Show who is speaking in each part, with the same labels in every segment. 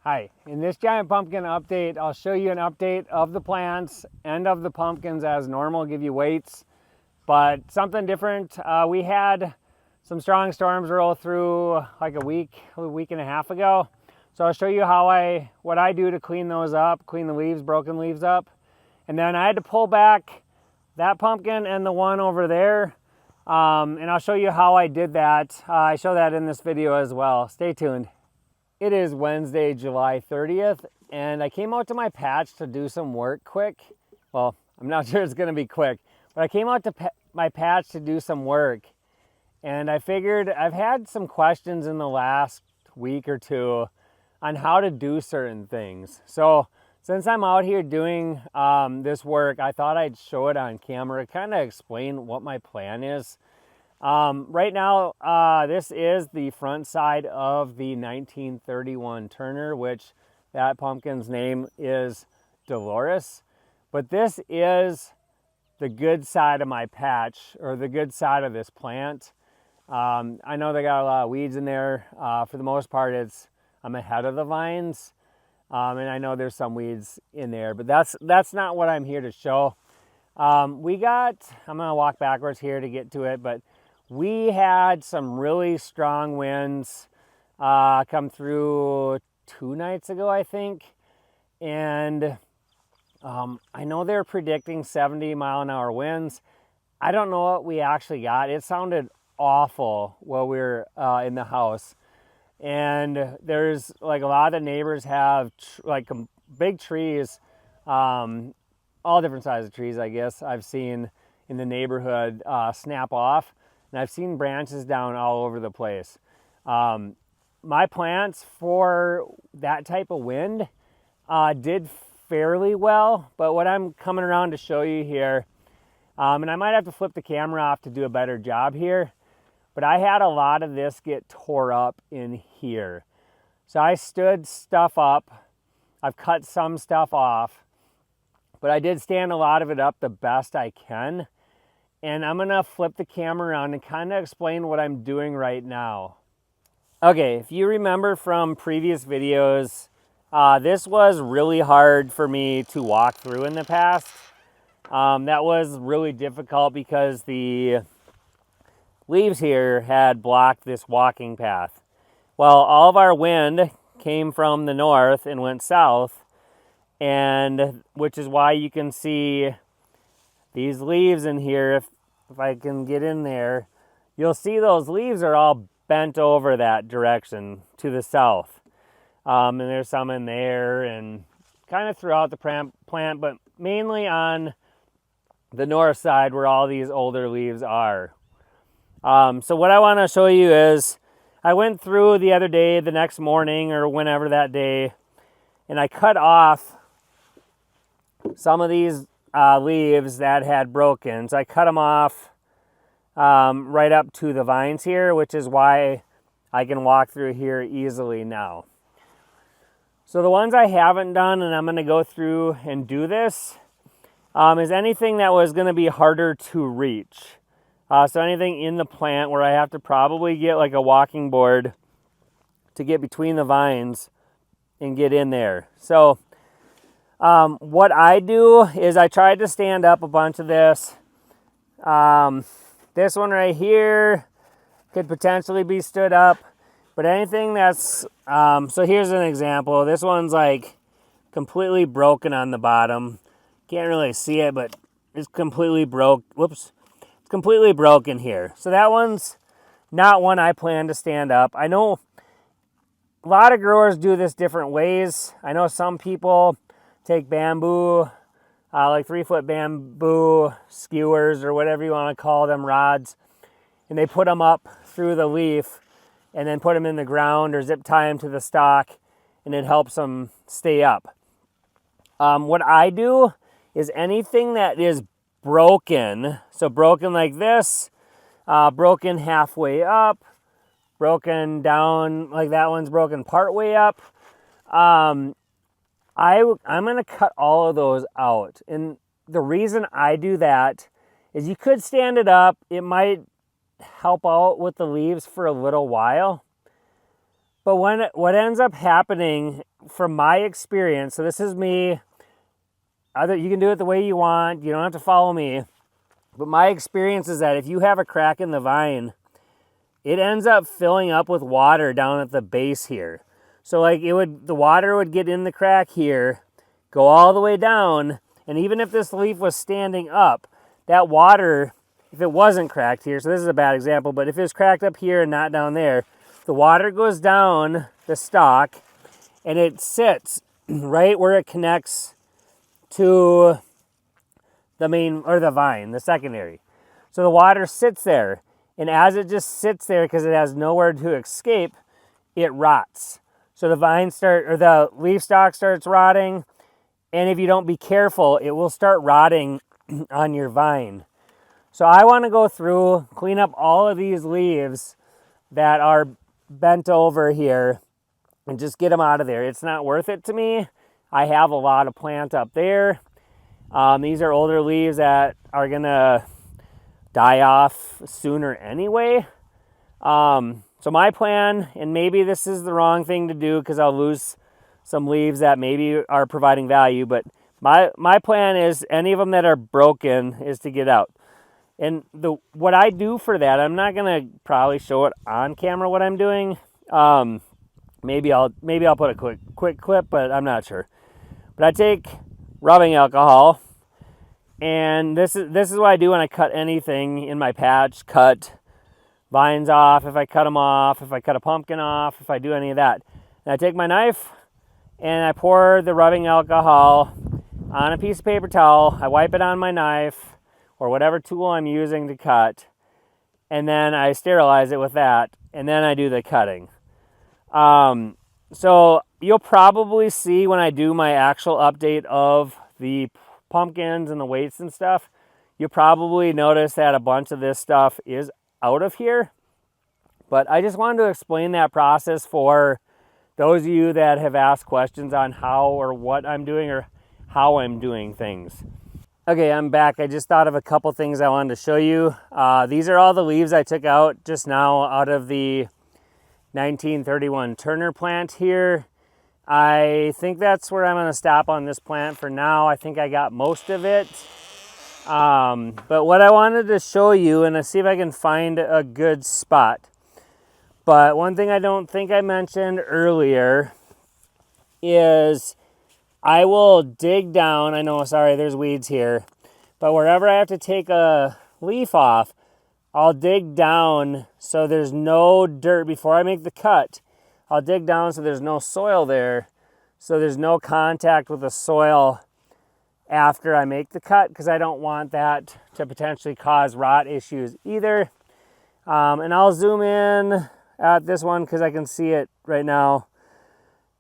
Speaker 1: Hi, in this giant pumpkin update, I'll show you an update of the plants and of the pumpkins as normal, give you weights, but something different. We had some strong storms roll through like a week and a half ago. So I'll show you what I do to clean those up, clean the leaves, broken leaves up. And then I had to pull back that pumpkin and the one over there. And I'll show you how I did that. I show that in this video as well. Stay tuned. It is Wednesday, July 30th, and I came out to my patch to do some work quick. Well, I'm not sure it's gonna be quick, but I came out to my patch to do some work. And I figured I've had some questions in the last week or two on how to do certain things. So since I'm out here doing this work, I thought I'd show it on camera, kind of explain what my plan is. Right now, this is the front side of the 1931 Turner, which that pumpkin's name is Dolores. But this is the good side of my patch, or the good side of this plant. I know they got a lot of weeds in there. For the most part, I'm ahead of the vines. And I know there's some weeds in there, but that's not what I'm here to show. I'm gonna walk backwards here to get to it, but we had some really strong winds come through 2 nights ago, I think. And I know they're predicting 70-mile-an-hour winds. I don't know what we actually got. It sounded awful while we were in the house. And there's like a lot of the neighbors have big trees, all different sizes of trees, I guess, I've seen in the neighborhood snap off. And I've seen branches down all over the place. My plants for that type of wind did fairly well, but what I'm coming around to show you here, and I might have to flip the camera off to do a better job here, but I had a lot of this get tore up in here. So I stood stuff up. I've cut some stuff off, but I did stand a lot of it up the best I can. And I'm gonna flip the camera around and kind of explain what I'm doing right now. Okay, if you remember from previous videos, this was really hard for me to walk through in the past. That was really difficult because the leaves here had blocked this walking path. Well, all of our wind came from the north and went south, and which is why you can see these leaves in here. If I can get in there, you'll see those leaves are all bent over that direction to the south. And there's some in there and kind of throughout the plant, but mainly on the north side where all these older leaves are. So what I want to show you is I went through the other day, the next morning or whenever that day, and I cut off some of these leaves that had broken. So I cut them off right up to the vines here, which is why I can walk through here easily now. So the ones I haven't done, and I'm going to go through and do this, is anything that was going to be harder to reach. So anything in the plant where I have to probably get like a walking board to get between the vines and get in there. So what I do is I tried to stand up a bunch of this. This one right here could potentially be stood up, but anything that's, so here's an example. This one's like completely broken on the bottom. Can't really see it, but it's completely broke. Whoops. It's completely broken here. So that one's not one I plan to stand up. I know a lot of growers do this different ways. I know some people take bamboo, like 3-foot bamboo skewers or whatever you want to call them, rods, and they put them up through the leaf and then put them in the ground or zip tie them to the stalk, and it helps them stay up. What I do is anything that is broken, so broken like this, broken halfway up, broken down like that one's broken part way up, I'm going to cut all of those out. And the reason I do that is you could stand it up. It might help out with the leaves for a little while. But what ends up happening from my experience, so this is me, you can do it the way you want, you don't have to follow me, but my experience is that if you have a crack in the vine, it ends up filling up with water down at the base here. So like the water would get in the crack here, go all the way down, and even if this leaf was standing up, that water, if it wasn't cracked here, so this is a bad example, but if it was cracked up here and not down there, the water goes down the stalk and it sits right where it connects to the main, or the vine, the secondary. So the water sits there, and as it just sits there because it has nowhere to escape, it rots. So the leaf stalk starts rotting, and if you don't be careful, it will start rotting on your vine. So I want to go through, clean up all of these leaves that are bent over here and just get them out of there. It's not worth it to me. I have a lot of plant up there. These are older leaves that are gonna die off sooner anyway. So my plan, and maybe this is the wrong thing to do because I'll lose some leaves that maybe are providing value, but my plan is any of them that are broken is to get out. And what I do for that, I'm not gonna probably show it on camera what I'm doing. Maybe I'll put a quick clip, but I'm not sure. But I take rubbing alcohol, and this is what I do when I cut anything in my patch, cut vines off, if I cut them off, if I cut a pumpkin off, if I do any of that. And I take my knife and I pour the rubbing alcohol on a piece of paper towel. I wipe it on my knife or whatever tool I'm using to cut, and then I sterilize it with that, and then I do the cutting. So you'll probably see when I do my actual update of the pumpkins and the weights and stuff, you'll probably notice that a bunch of this stuff is out of here. But I just wanted to explain that process for those of you that have asked questions on how or what I'm doing or how I'm doing things. Okay, I'm back. I just thought of a couple things I wanted to show you. These are all the leaves I took out just now out of the 1931 Turner plant here. I think that's where I'm going to stop on this plant for now. I think I got most of it. But what I wanted to show you, and see if I can find a good spot. But one thing I don't think I mentioned earlier is I will dig down. I know, sorry, there's weeds here. But wherever I have to take a leaf off, I'll dig down so there's no dirt before I make the cut. I'll dig down so there's no soil there, so there's no contact with the soil after I make the cut, because I don't want that to potentially cause rot issues either. And I'll zoom in at this one because I can see it right now.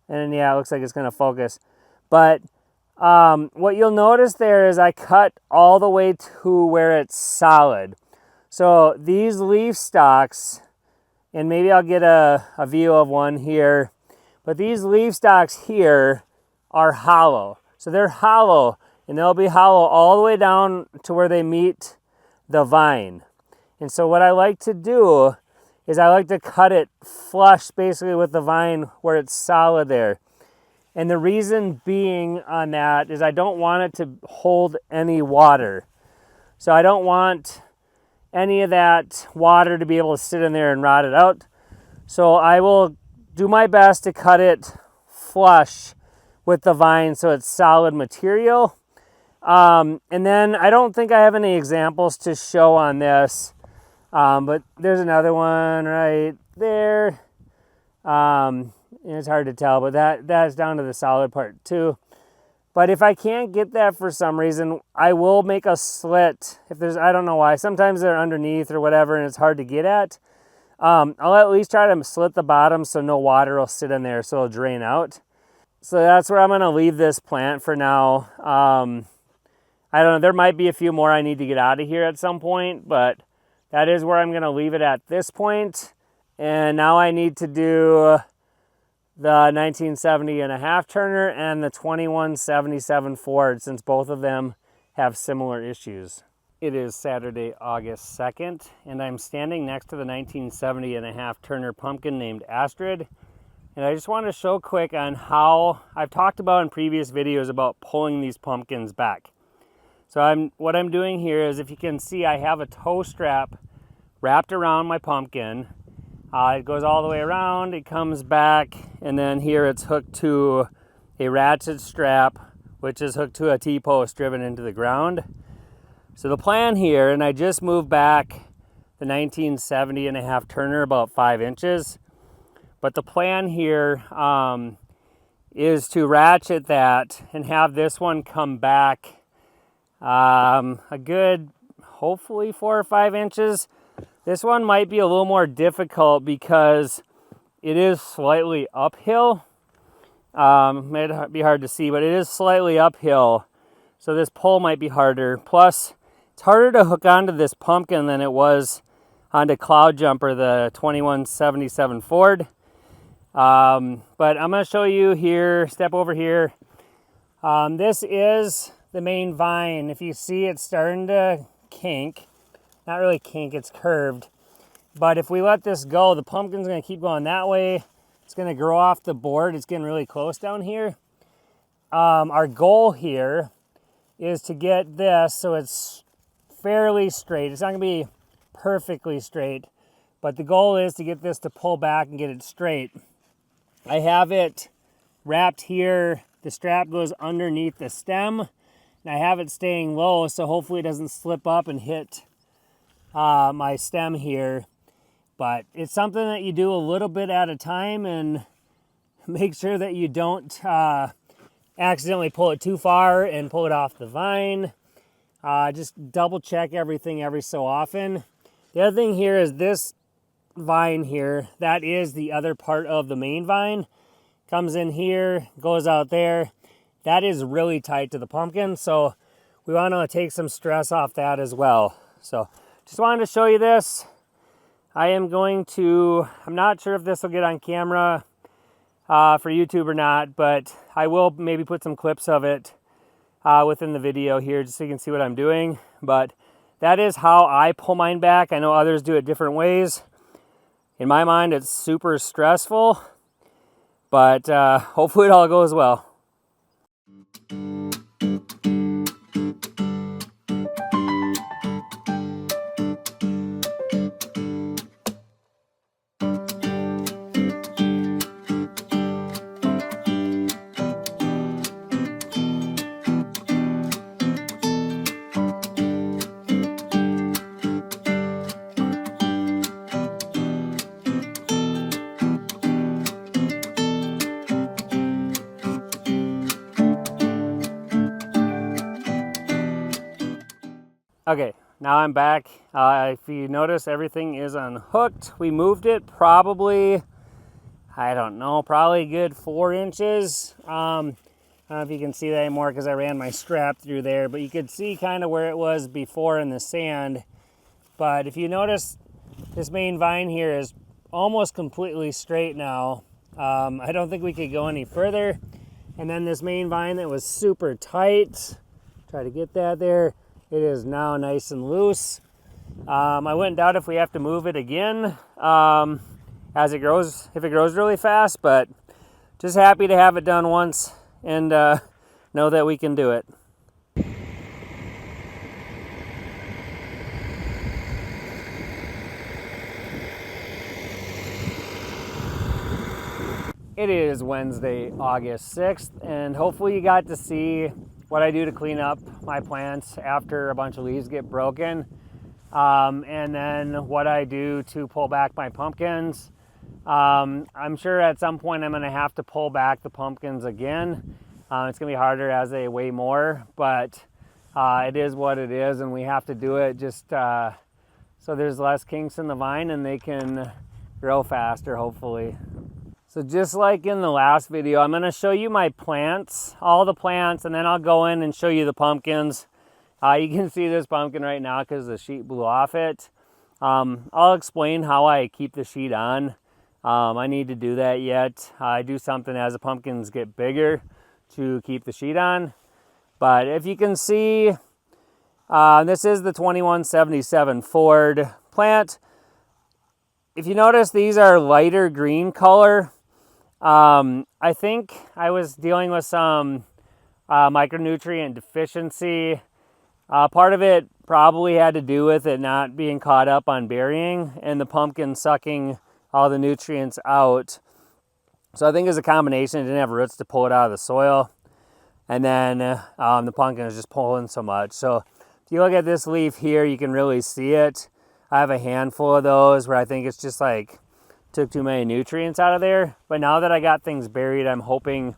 Speaker 1: And yeah, it looks like it's going to focus. But what you'll notice there is I cut all the way to where it's solid. So these leaf stalks, and maybe I'll get a view of one here, but these leaf stalks here are hollow. So they're hollow, and they'll be hollow all the way down to where they meet the vine. And so what I like to do is I like to cut it flush basically with the vine where it's solid there. And the reason being on that is I don't want it to hold any water. So I don't want any of that water to be able to sit in there and rot it out. So I will do my best to cut it flush with the vine so it's solid material. And then I don't think I have any examples to show on this, but there's another one right there. It's hard to tell, but that's down to the solid part too. But if I can't get that for some reason, I will make a slit. If there's, I don't know why, sometimes they're underneath or whatever and it's hard to get at. I'll at least try to slit the bottom so no water will sit in there, so it'll drain out. So that's where I'm gonna leave this plant for now. I don't know, there might be a few more I need to get out of here at some point, but that is where I'm gonna leave it at this point. And now I need to do the 1970 and a half Turner and the 2177 Ford, since both of them have similar issues. It is Saturday, August 2nd, and I'm standing next to the 1970 and a half Turner pumpkin named Astrid. And I just want to show quick on how I've talked about in previous videos about pulling these pumpkins back. So what I'm doing here is, if you can see, I have a tow strap wrapped around my pumpkin. It goes all the way around, it comes back, and then here it's hooked to a ratchet strap, which is hooked to a T-post driven into the ground. So the plan here, and I just moved back the 1970 and a half Turner about 5 inches, but the plan here is to ratchet that and have this one come back a good, hopefully 4 or 5 inches. This one might be a little more difficult because it is slightly uphill. Might be hard to see, but it is slightly uphill. So this pull might be harder. Plus, it's harder to hook onto this pumpkin than it was onto Cloudjumper, the 2177 Ford. But I'm going to show you here, step over here. This is the main vine. If you see, it's starting to kink. Not really kink, it's curved. But if we let this go, the pumpkin's going to keep going that way. It's going to grow off the board. It's getting really close down here. Our goal here is to get this so it's fairly straight. It's not going to be perfectly straight, but the goal is to get this to pull back and get it straight. I have it wrapped here. The strap goes underneath the stem, and I have it staying low, so hopefully it doesn't slip up and hit my stem here. But it's something that you do a little bit at a time, and make sure that you don't accidentally pull it too far and pull it off the vine. Just double check everything every so often. The other thing here is this vine here, that is the other part of the main vine. Comes in here, goes out there. That is really tight to the pumpkin, so we want to take some stress off that as well. So just wanted to show you this. I'm not sure if this will get on camera for YouTube or not, but I will maybe put some clips of it within the video here just so you can see what I'm doing. But that is how I pull mine back. I know others do it different ways. In my mind, it's super stressful, but hopefully it all goes well. Okay, now I'm back. If you notice, everything is unhooked. We moved it probably, I don't know, probably a good 4 inches. I don't know if you can see that anymore because I ran my strap through there, but you could see kind of where it was before in the sand. But if you notice, this main vine here is almost completely straight now. I don't think we could go any further. And then this main vine that was super tight, try to get that there. It is now nice and loose. I wouldn't doubt if we have to move it again as it grows, if it grows really fast, but just happy to have it done once and know that we can do it. It is Wednesday, August 6th, and hopefully you got to see what I do to clean up my plants after a bunch of leaves get broken, and then what I do to pull back my pumpkins. I'm sure at some point I'm going to have to pull back the pumpkins again. It's going to be harder as they weigh more, but it is what it is, and we have to do it just so there's less kinks in the vine and they can grow faster, hopefully. So just like in the last video, I'm going to show you my plants, all the plants, and then I'll go in and show you the pumpkins. You can see this pumpkin right now because the sheet blew off it. I'll explain how I keep the sheet on. I need to do that yet. I do something as the pumpkins get bigger to keep the sheet on. But if you can see, this is the 2177 Ford plant. If you notice, these are lighter green color. I think I was dealing with some micronutrient deficiency. Part of it probably had to do with it not being caught up on burying and the pumpkin sucking all the nutrients out. So I think it was a combination. It didn't have roots to pull it out of the soil. And then the pumpkin was just pulling so much. So if you look at this leaf here, you can really see it. I have a handful of those where I think it's just like took too many nutrients out of there. But now that I got things buried, I'm hoping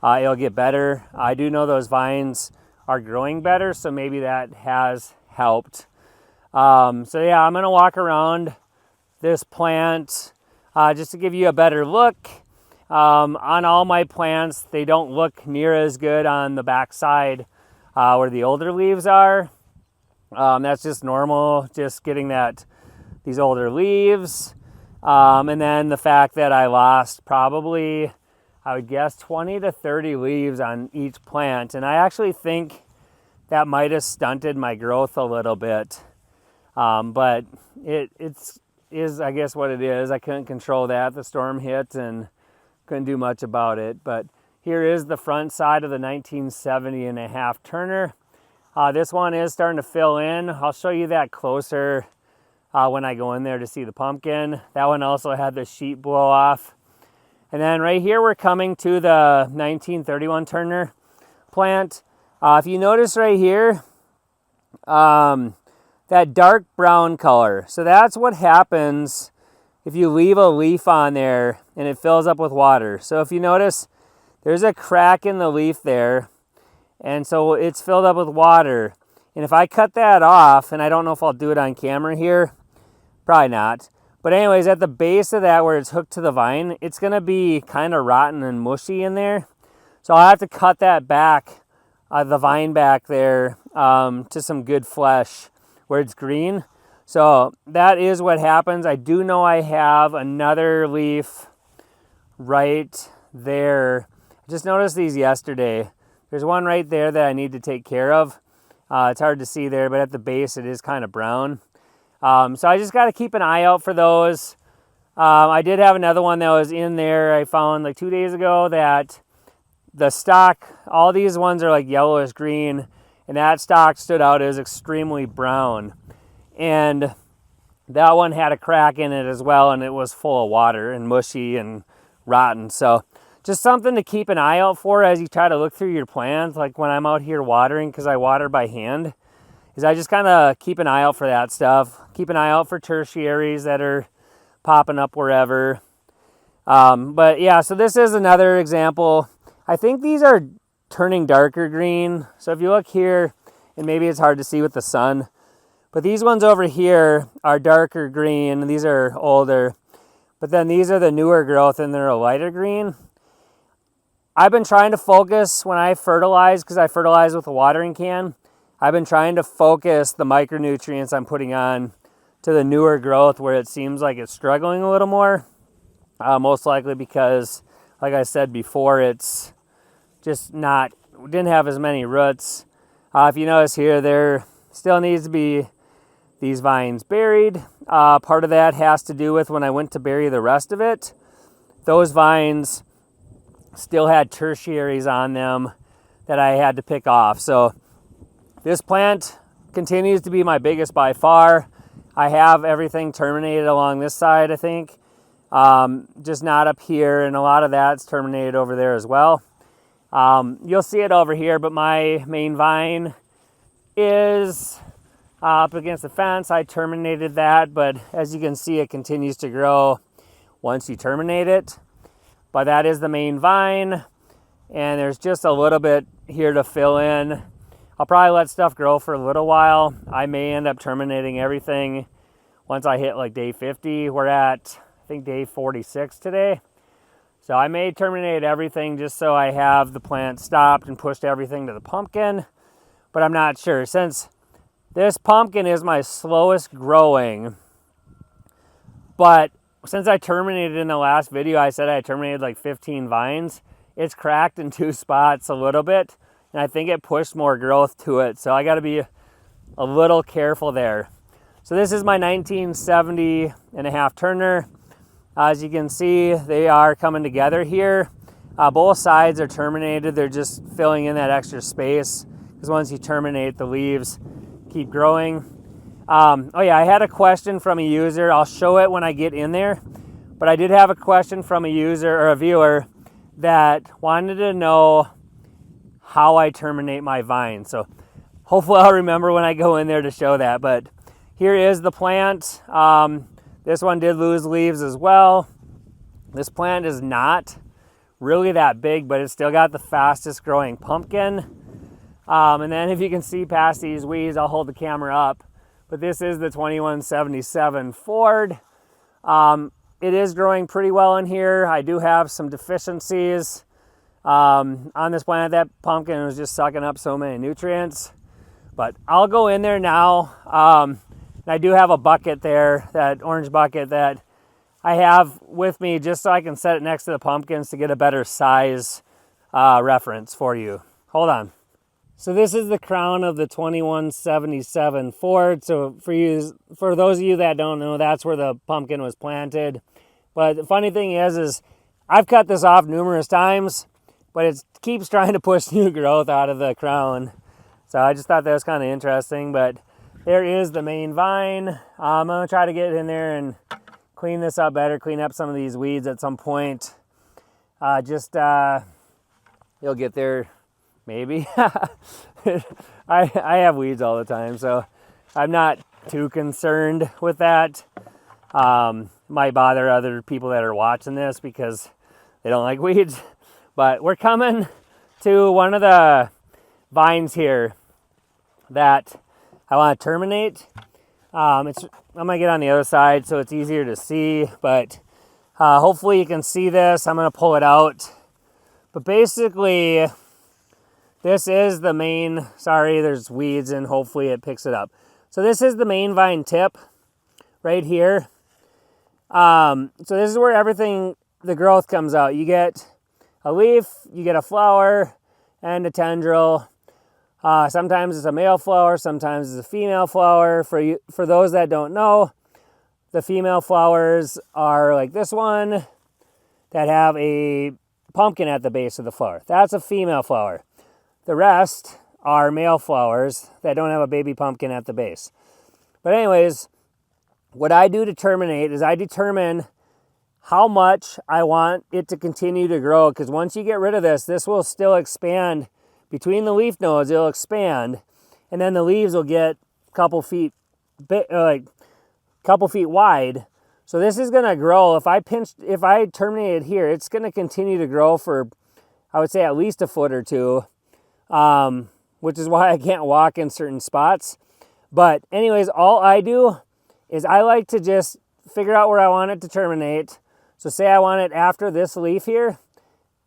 Speaker 1: it'll get better. I do know those vines are growing better, so maybe that has helped. So yeah, I'm gonna walk around this plant just to give you a better look. On all my plants, they don't look near as good on the back side where the older leaves are. That's just normal, just getting these older leaves. And then the fact that I lost probably, I would guess, 20 to 30 leaves on each plant. And I actually think that might have stunted my growth a little bit. But it is, I guess, what it is. I couldn't control that. The storm hit and couldn't do much about it. But here is the front side of the 1970 and a half Turner. This one is starting to fill in. I'll show you that closer when I go in there to see the pumpkin. That one also had the sheet blow off. And then right here, we're coming to the 1931 Turner plant. If you notice right here, that dark brown color. So that's what happens if you leave a leaf on there and it fills up with water. So if you notice, there's a crack in the leaf there. And so it's filled up with water. And if I cut that off, and I don't know if I'll do it on camera here, probably not. But anyways, at the base of that where it's hooked to the vine, it's gonna be kind of rotten and mushy in there. So I'll have to cut that back, the vine back there, to some good flesh where it's green. So that is what happens. I do know I have another leaf right there. I just noticed these yesterday. There's one right there that I need to take care of. It's hard to see there, but at the base it is kind of brown. So I just got to keep an eye out for those. I did have another one that was in there I found like 2 days ago that the stalk, all these ones are like yellowish green, and that stalk stood out as extremely brown. And that one had a crack in it as well, and it was full of water and mushy and rotten. So just something to keep an eye out for as you try to look through your plants. Like when I'm out here watering, because I water by hand, is I just kind of keep an eye out for that stuff. Keep an eye out for tertiaries that are popping up wherever. But yeah, so this is another example. I think these are turning darker green. So if you look here, and maybe it's hard to see with the sun, but these ones over here are darker green, and these are older. But then these are the newer growth, and they're a lighter green. I've been trying to focus when I fertilize, because I fertilize with a watering can. I've been trying to focus the micronutrients I'm putting on to the newer growth where it seems like it's struggling a little more. Most likely because, like I said before, it's just didn't have as many roots. If you notice here, there still needs to be these vines buried. Part of that has to do with when I went to bury the rest of it. Those vines still had tertiaries on them that I had to pick off. So this plant continues to be my biggest by far. I have everything terminated along this side, I think. Just not up here, and a lot of that's terminated over there as well. You'll see it over here, but my main vine is up against the fence. I terminated that, but as you can see, it continues to grow once you terminate it. But that is the main vine, and there's just a little bit here to fill in. I'll probably let stuff grow for a little while. I may end up terminating everything once I hit like day 50. We're at, I think, day 46 today. So I may terminate everything just so I have the plant stopped and pushed everything to the pumpkin, but I'm not sure. Since this pumpkin is my slowest growing, but since I terminated in the last video, I said I terminated like 15 vines. It's cracked in 2 spots a little bit, and I think it pushed more growth to it. So I got to be a little careful there. So this is my 1970 and a half Turner. As you can see, they are coming together here. Both sides are terminated. They're just filling in that extra space because once you terminate, the leaves keep growing. Oh yeah, I had a question from a user. I'll show it when I get in there. But I did have a question from a user or a viewer that wanted to know how I terminate my vines. So hopefully I'll remember when I go in there to show that. But here is the plant. This one did lose leaves as well. This plant is not really that big, but it's still got the fastest growing pumpkin. And then if you can see past these weeds, I'll hold the camera up. But this is the 2177 Ford. It is growing pretty well in here. I do have some deficiencies on this plant. That pumpkin was just sucking up so many nutrients. But I'll go in there now. I do have a bucket there, that orange bucket that I have with me just so I can set it next to the pumpkins to get a better size reference for you. Hold on. So this is the crown of the 2177 Ford. So for those of you that don't know, that's where the pumpkin was planted. But the funny thing is I've cut this off numerous times, but it keeps trying to push new growth out of the crown. So I just thought that was kind of interesting. But there is the main vine. I'm gonna try to get in there and clean this up better, clean up some of these weeds at some point. You'll get there. Maybe. I have weeds all the time, so I'm not too concerned with that. Might bother other people that are watching this because they don't like weeds. But we're coming to one of the vines here that I want to terminate. I'm gonna get on the other side so it's easier to see, but hopefully you can see this. I'm gonna pull it out. But basically, this is the main, sorry, there's weeds and hopefully it picks it up. So this is the main vine tip right here. So this is where everything, the growth comes out. You get a leaf, you get a flower, and a tendril. Sometimes it's a male flower, sometimes it's a female flower. For those that don't know, the female flowers are like this one that have a pumpkin at the base of the flower. That's a female flower. The rest are male flowers that don't have a baby pumpkin at the base. But anyways, what I do to terminate is I determine how much I want it to continue to grow, because once you get rid of this will still expand. Between the leaf nodes, it'll expand, and then the leaves will get a couple feet wide. So this is gonna grow. If I terminate it here, it's gonna continue to grow for, I would say, at least a foot or two. Which is why I can't walk in certain spots. But anyways, all I do is I like to just figure out where I want it to terminate. So say I want it after this leaf here,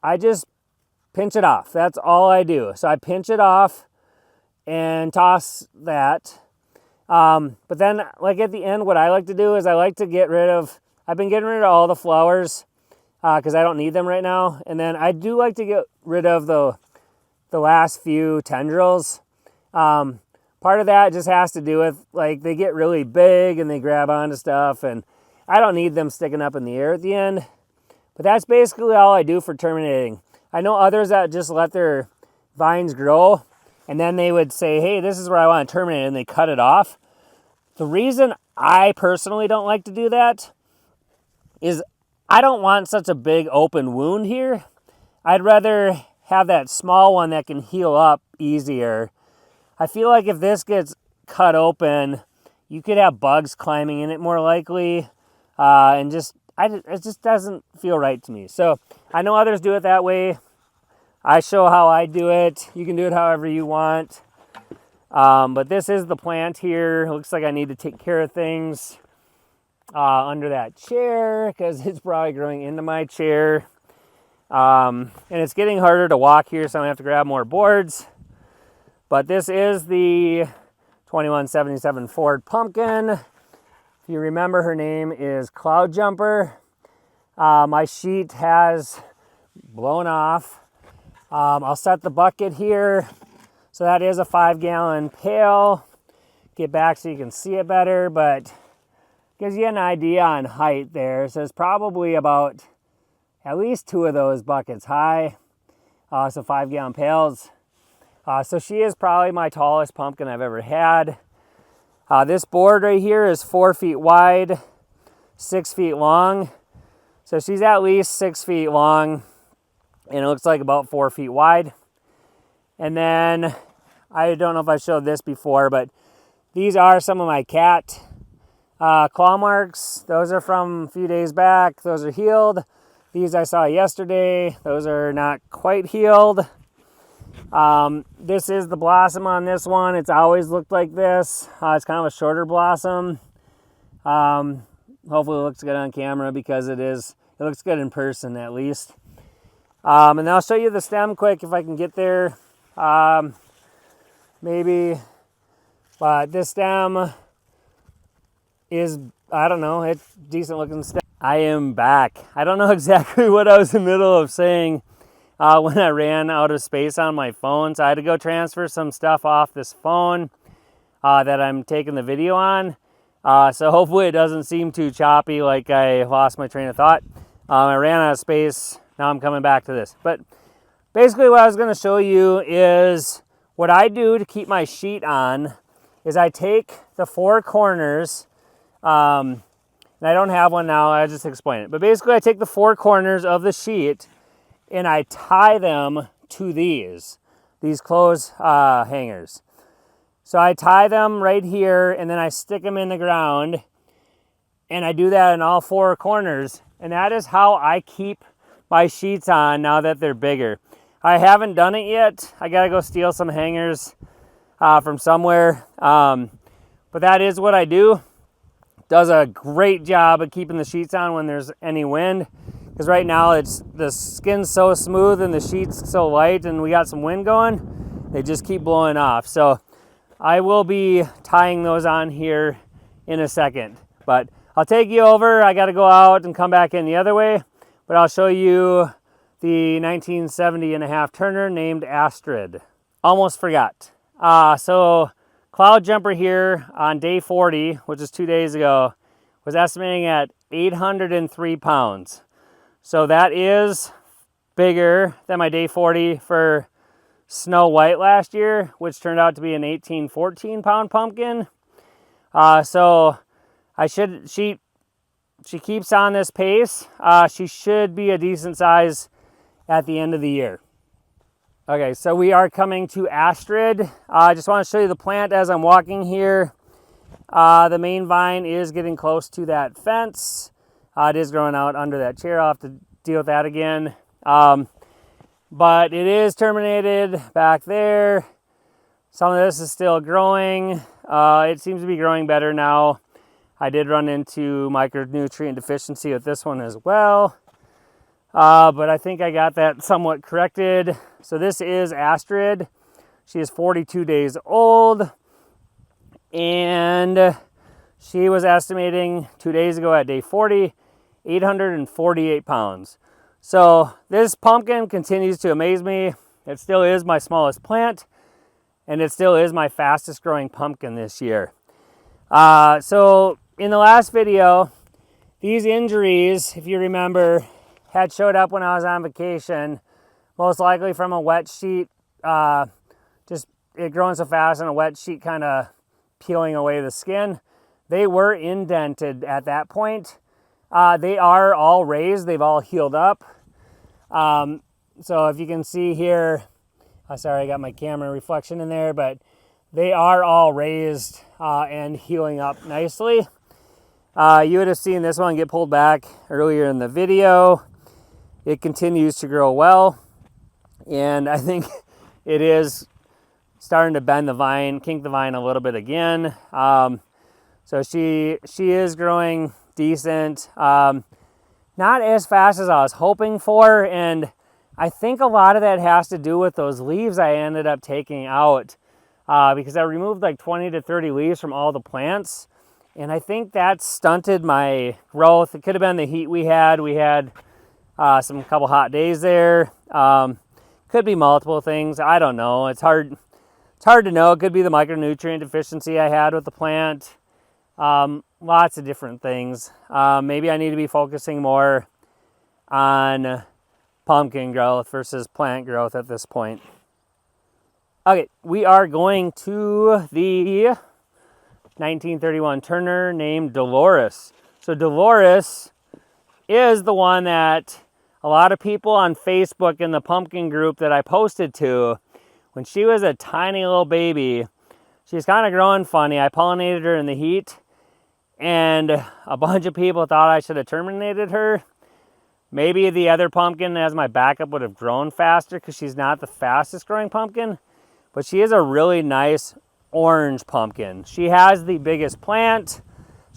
Speaker 1: I just pinch it off. That's all I do. So I pinch it off and toss that. But then like at the end, what I like to do is I like to I've been getting rid of all the flowers because I don't need them right now. And then I do like to get rid of the last few tendrils. Part of that just has to do with, like, they get really big and they grab onto stuff, and I don't need them sticking up in the air at the end. But that's basically all I do for terminating. I know others that just let their vines grow and then they would say, hey, this is where I want to terminate, and they cut it off. The reason I personally don't like to do that is I don't want such a big open wound here. I'd rather have that small one that can heal up easier. I feel like if this gets cut open, you could have bugs climbing in it more likely, and it just doesn't feel right to me. So I know others do it that way. I show how I do it. You can do it however you want. But this is the plant here. It looks like I need to take care of things under that chair because it's probably growing into my chair. And it's getting harder to walk here, so I'm gonna have to grab more boards. But this is the 2177 Ford pumpkin. If you remember, her name is Cloudjumper. My sheet has blown off. I'll set the bucket here. So that is a 5-gallon pail. Get back so you can see it better, but gives you an idea on height there. So it's probably about at least 2 of those buckets high, so 5-gallon pails. So she is probably my tallest pumpkin I've ever had. This board right here is 4 feet wide, 6 feet long. So she's at least 6 feet long, and it looks like about 4 feet wide. And then, I don't know if I showed this before, but these are some of my cat claw marks. Those are from a few days back. Those are healed. These I saw yesterday. Those are not quite healed. This is the blossom on this one. It's always looked like this. It's kind of a shorter blossom. Hopefully it looks good on camera because it looks good in person at least. And then I'll show you the stem quick if I can get there. Maybe, but this stem is, I don't know, it's decent looking stem. I am back. I don't know exactly what I was in the middle of saying when I ran out of space on my phone. So I had to go transfer some stuff off this phone that I'm taking the video on. So hopefully it doesn't seem too choppy like I lost my train of thought. I ran out of space. Now I'm coming back to this. But basically what I was going to show you is what I do to keep my sheet on is I take the 4 corners, and I don't have one now, I'll just explain it. But basically I take the 4 corners of the sheet and I tie them to these clothes hangers. So I tie them right here and then I stick them in the ground, and I do that in all 4 corners. And that is how I keep my sheets on now that they're bigger. I haven't done it yet. I gotta go steal some hangers from somewhere. But that is what I do. Does a great job of keeping the sheets on when there's any wind. Because right now the skin's so smooth and the sheet's so light and we got some wind going, they just keep blowing off. So I will be tying those on here in a second. But I'll take you over. I gotta go out and come back in the other way. But I'll show you the 1970 and a half Turner named Astrid. Almost forgot. So Cloudjumper here on day 40, which is 2 days ago, was estimating at 803 pounds. So that is bigger than my day 40 for Snow White last year, which turned out to be an 14 pound pumpkin. So she keeps on this pace. She should be a decent size at the end of the year. Okay, so we are coming to Astrid. I just want to show you the plant as I'm walking here. The main vine is getting close to that fence. It is growing out under that chair. I'll have to deal with that again. But it is terminated back there. Some of this is still growing. It seems to be growing better now. I did run into micronutrient deficiency with this one as well. But I think I got that somewhat corrected. So this is Astrid. She is 42 days old. And she was estimating 2 days ago at day 40, 848 pounds. So this pumpkin continues to amaze me. It still is my smallest plant, and it still is my fastest growing pumpkin this year. So in the last video, these injuries, if you remember, had showed up when I was on vacation, most likely from a wet sheet, just it growing so fast and a wet sheet kind of peeling away the skin. They were indented at that point. They are all raised. They've all healed up. So if you can see here, sorry, I got my camera reflection in there, but they are all raised and healing up nicely. You would have seen this one get pulled back earlier in the video. It continues to grow well, and I think it is starting to bend the vine, kink the vine a little bit again. So she is growing decent. Not as fast as I was hoping for, and I think a lot of that has to do with those leaves I ended up taking out because I removed like 20 to 30 leaves from all the plants, and I think that stunted my growth. It could have been the heat we had. We had some couple hot days there. Could be multiple things. I don't know. It's hard to know. It could be the micronutrient deficiency I had with the plant. lots of different things. Maybe I need to be focusing more on pumpkin growth versus plant growth at this point. Okay, we are going to the 1931 Turner named Dolores. So Dolores is the one that a lot of people on Facebook in the pumpkin group that I posted to, when she was a tiny little baby, she's kind of growing funny. I pollinated her in the heat, and a bunch of people thought I should have terminated her. Maybe the other pumpkin as my backup would have grown faster because she's not the fastest growing pumpkin, but she is a really nice orange pumpkin. She has the biggest plant.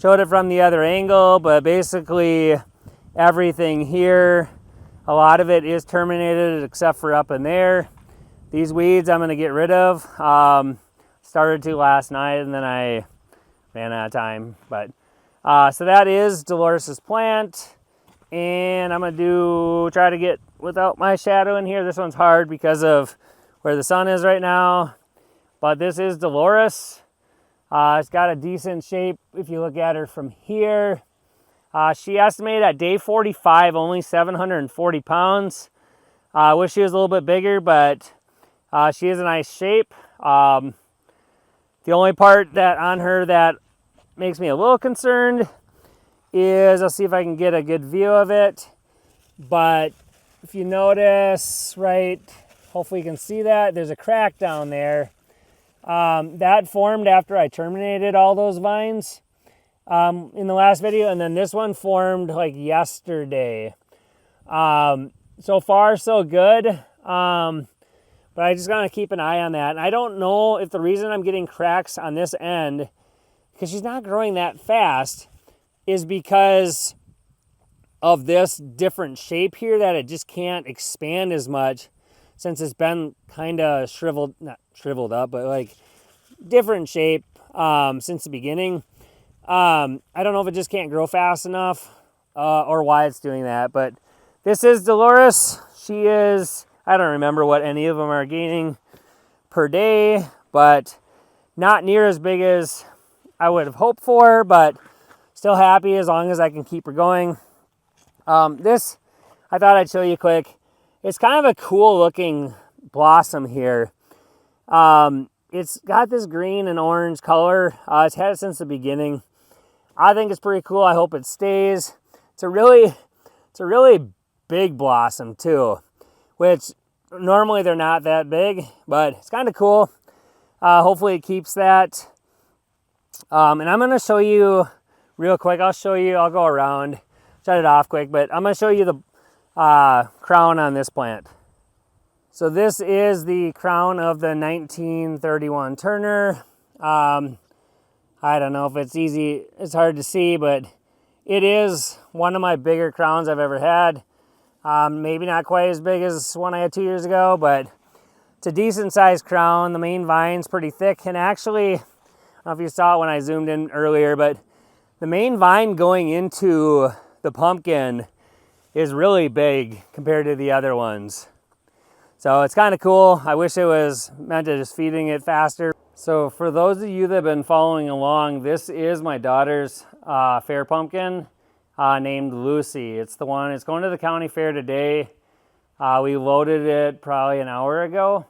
Speaker 1: Showed it from the other angle, but basically everything here, a lot of it is terminated except for up in there. These weeds I'm gonna get rid of. Started to last night and then I ran out of time. But so that is Dolores's plant. And I'm gonna try to get without my shadow in here. This one's hard because of where the sun is right now. But this is Dolores. It's got a decent shape if you look at her from here. She estimated at day 45 only 740 pounds. I wish she was a little bit bigger, but she is a nice shape. The only part that on her that makes me a little concerned is, I'll see if I can get a good view of it. But if you notice, right, hopefully you can see that, there's a crack down there. That formed after I terminated all those vines in the last video, and then this one formed like yesterday. So far so good, but I just gotta keep an eye on that. And I don't know if the reason I'm getting cracks on this end, because she's not growing that fast, is because of this different shape here, that it just can't expand as much since it's been kind of not shriveled up, but like different shape since the beginning. I don't know if it just can't grow fast enough or why it's doing that, but this is Dolores. She is, I don't remember what any of them are gaining per day, but not near as big as I would have hoped for, but still happy as long as I can keep her going. This, I thought I'd show you quick. It's kind of a cool looking blossom here. It's got this green and orange color. It's had it since the beginning. I think it's pretty cool. I hope it stays. It's a really big blossom too, which normally they're not that big, but it's kind of cool. Hopefully it keeps that. And I'm gonna show you real quick. I'll go around, shut it off quick, but I'm gonna show you the crown on this plant. So this is the crown of the 1931 Turner. I don't know if it's hard to see, but it is one of my bigger crowns I've ever had. Maybe not quite as big as one I had 2 years ago, but it's a decent sized crown. The main vine's pretty thick, and actually, I don't know if you saw it when I zoomed in earlier, but the main vine going into the pumpkin is really big compared to the other ones. So it's kind of cool. I wish it was meant to just feeding it faster. So for those of you that have been following along, this is my daughter's fair pumpkin named Lucy. It's going to the county fair today. We loaded it probably an hour ago.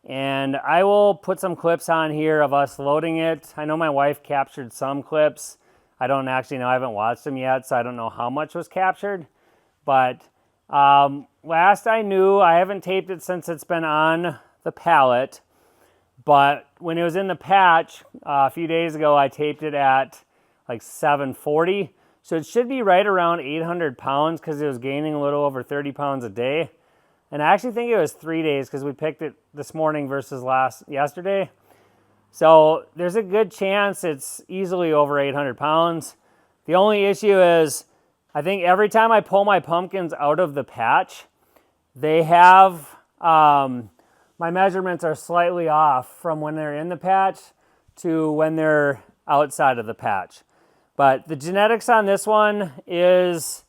Speaker 1: And I will put some clips on here of us loading it. I know my wife captured some clips. I don't actually know, I haven't watched them yet, so I don't know how much was captured. But last I knew, I haven't taped it since it's been on the pallet. But when it was in the patch a few days ago, I taped it at like 740. So it should be right around 800 pounds because it was gaining a little over 30 pounds a day. And I actually think it was 3 days because we picked it this morning versus yesterday. So there's a good chance it's easily over 800 pounds. The only issue is, I think every time I pull my pumpkins out of the patch, they have, my measurements are slightly off from when they're in the patch to when they're outside of the patch. But the genetics on this one is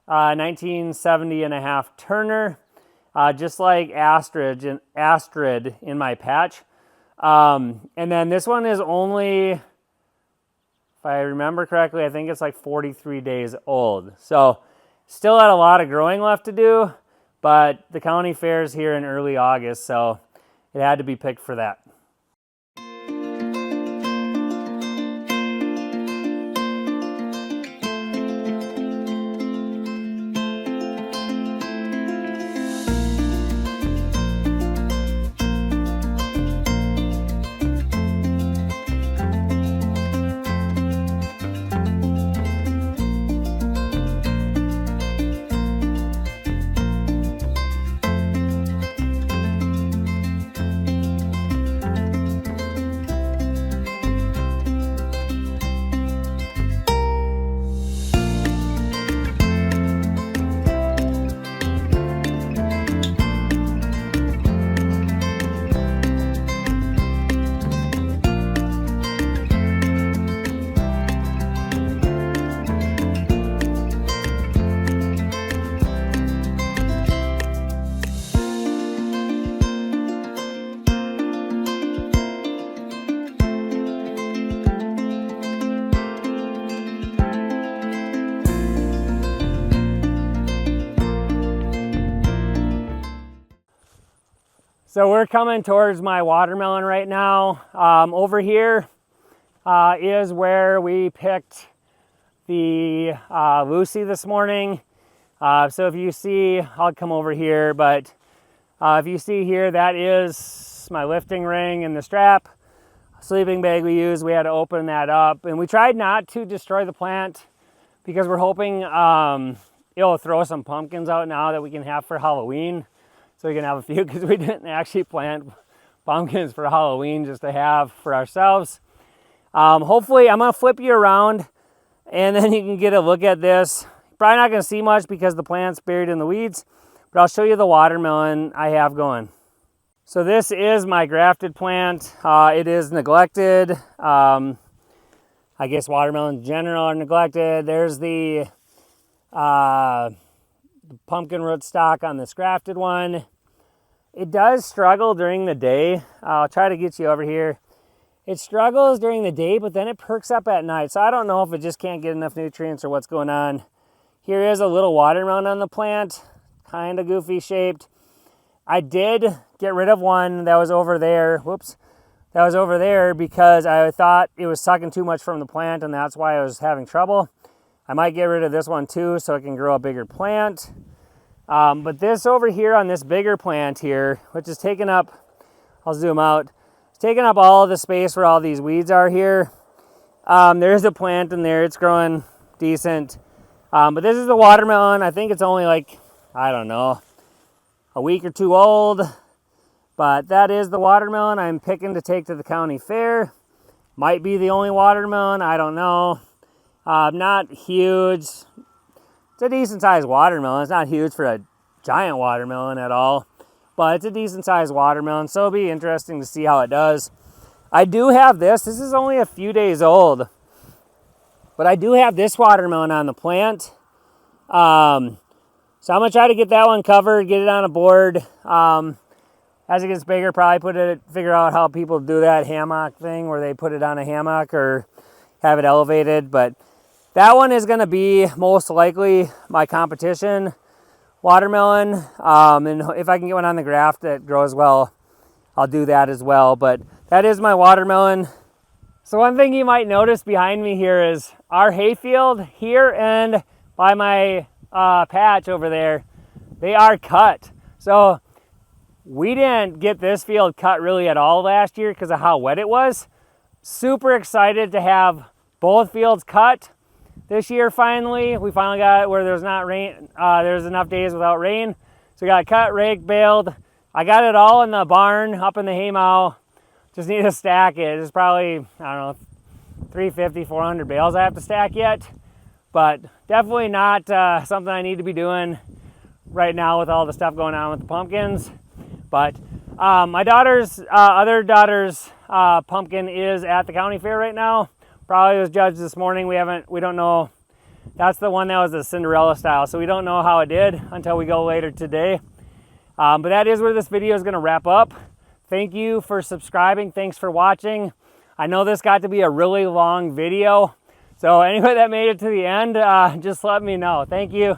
Speaker 1: 1970 and a half Turner, just like Astrid in my patch. And then this one is only if I remember correctly, I think it's like 43 days old. So still had a lot of growing left to do, but the county fair is here in early August, so it had to be picked for that. So we're coming towards my watermelon right now. Over here is where we picked the Lucy this morning. So if you see, I'll come over here, but if you see here, that is my lifting ring and the strap. Sleeping bag we used, we had to open that up. And we tried not to destroy the plant because we're hoping it'll throw some pumpkins out now that we can have for Halloween. So we can have a few, because we didn't actually plant pumpkins for Halloween, just to have for ourselves. Hopefully, I'm gonna flip you around and then you can get a look at this. Probably not gonna see much because the plant's buried in the weeds, but I'll show you the watermelon I have going. So this is my grafted plant. It is neglected. I guess watermelons in general are neglected. There's the pumpkin rootstock on this grafted one. It does struggle during the day. I'll try to get you over here. It struggles during the day, but then it perks up at night. So I don't know if it just can't get enough nutrients or what's going on. Here is a little watermelon on the plant, kind of goofy shaped. I did get rid of one that was over there. Whoops. That was over there because I thought it was sucking too much from the plant, and that's why I was having trouble. I might get rid of this one too so it can grow a bigger plant. But this over here on this bigger plant here, which is taking up, I'll zoom out, it's taking up all the space where all these weeds are here. There's a plant in there, it's growing decent. But this is the watermelon. I think it's only like, I don't know, a week or two old. But that is the watermelon I'm picking to take to the county fair. Might be the only watermelon, I don't know. Not huge. It's a decent sized watermelon. It's not huge for a giant watermelon at all, but it's a decent sized watermelon, so it'll be interesting to see how it does. I do have this. This is only a few days old, but I do have this watermelon on the plant. So I'm gonna try to get that one covered, get it on a board. As it gets bigger, probably figure out how people do that hammock thing where they put it on a hammock or have it elevated, but that one is going to be most likely my competition watermelon. And if I can get one on the graft that grows well, I'll do that as well. But that is my watermelon. So one thing you might notice behind me here is our hayfield here and by my patch over there, they are cut. So we didn't get this field cut really at all last year because of how wet it was. Super excited to have both fields cut. This year, we finally got it where there's not rain. There's enough days without rain. So we got cut, raked, baled. I got it all in the barn up in the hay mow. Just need to stack it. It's probably, I don't know, 350, 400 bales I have to stack yet. But definitely not something I need to be doing right now with all the stuff going on with the pumpkins. But my other daughter's pumpkin is at the county fair right now. Probably was judged this morning. We don't know. That's the one that was the Cinderella style. So we don't know how it did until we go later today. But that is where this video is going to wrap up. Thank you for subscribing. Thanks for watching. I know this got to be a really long video. So anybody that made it to the end, just let me know. Thank you.